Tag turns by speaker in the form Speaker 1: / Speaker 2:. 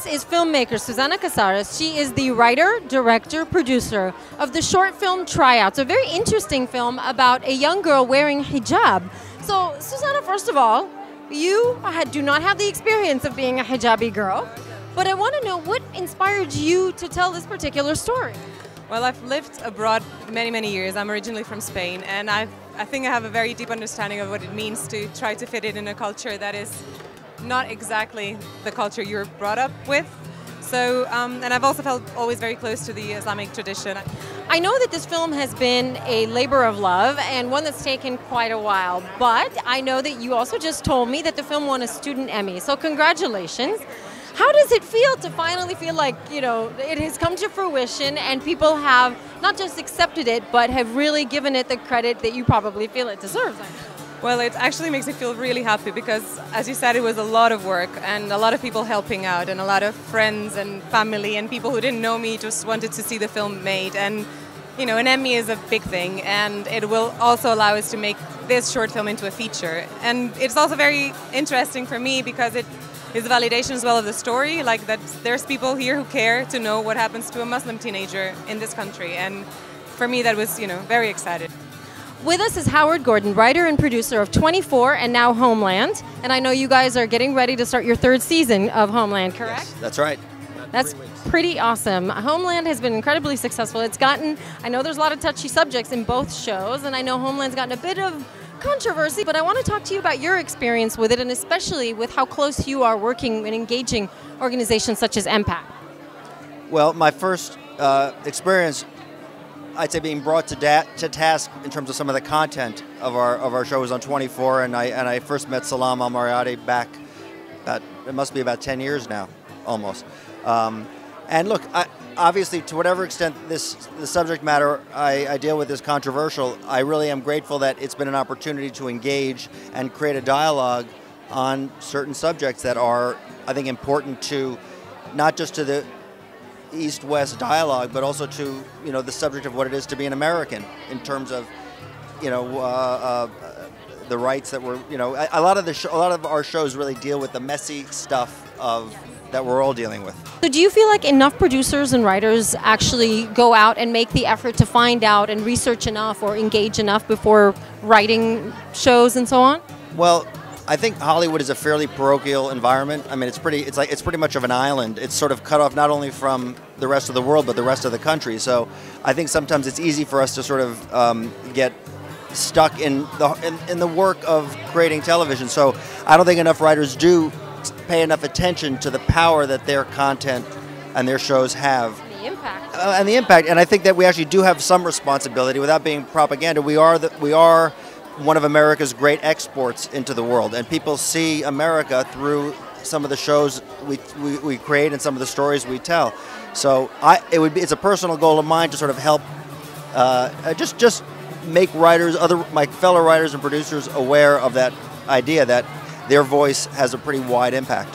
Speaker 1: This is filmmaker Susana Casares. She is the writer, director, producer of the short film Tryouts, a very interesting film about a young girl wearing hijab. So, Susana, first of all, you do not have the experience of being a hijabi girl, but I want to know what inspired you to tell this particular story.
Speaker 2: Well, I've lived abroad many years. I'm originally from Spain, and I think I have a very deep understanding of what it means to try to fit it in a culture that is not exactly the culture you're brought up with. So, and I've also felt always very close to the Islamic tradition.
Speaker 1: I know that this film has been a labor of love and one that's taken quite a while, but I know that you also just told me that the film won a student Emmy, so congratulations. How does it feel to finally feel like, you know, it has come to fruition and people have not just accepted it, but have really given it the credit that you probably feel it deserves?
Speaker 2: Well, it actually makes me feel really happy because, as you said, it was a lot of work and a lot of people helping out and a lot of friends and family and people who didn't know me just wanted to see the film made. And, you know, an Emmy is a big thing, and it will also allow us to make this short film into a feature. And it's also very interesting for me because it is a validation as well of the story, like that there's people here who care to know what happens to a Muslim teenager in this country. And for me, that was, you know, very exciting.
Speaker 1: With us is Howard Gordon, writer and producer of 24 and now Homeland. And I know you guys are getting ready to start your third season of Homeland, correct?
Speaker 3: Yes, that's right.
Speaker 1: That's pretty awesome. Homeland has been incredibly successful. It's gotten, I know there's a lot of touchy subjects in both shows, and I know Homeland's gotten a bit of controversy, but I want to talk to you about your experience with it, and especially with how close you are working and engaging organizations such as MPAC.
Speaker 3: Well, my first experience, I'd say, being brought to task in terms of some of the content of our show was on 24, and I first met Salam Al-Moriarty back it must be about 10 years now, almost. And look, obviously, to whatever extent the subject matter I deal with is controversial, I really am grateful that it's been an opportunity to engage and create a dialogue on certain subjects that are, I think, important to not just to the East-West dialogue, but also to, you know, the subject of what it is to be an American in terms of, you know, the rights that we're, you know, a lot of our shows really deal with the messy stuff that we're all dealing with.
Speaker 1: So do you feel like enough producers and writers actually go out and make the effort to find out and research enough or engage enough before writing shows and so on?
Speaker 3: Well, I think Hollywood is a fairly parochial environment. I mean, it's pretty much of an island. It's sort of cut off not only from the rest of the world, but the rest of the country. So I think sometimes it's easy for us to sort of get stuck in the work of creating television. So I don't think enough writers do pay enough attention to the power that their content and their shows have.
Speaker 1: And the impact.
Speaker 3: And the impact. And I think that we actually do have some responsibility. Without being propaganda, we are one of America's great exports into the world, and people see America through some of the shows we create and some of the stories we tell. So it's a personal goal of mine to sort of help just make writers, my fellow writers and producers aware of that idea that their voice has a pretty wide impact.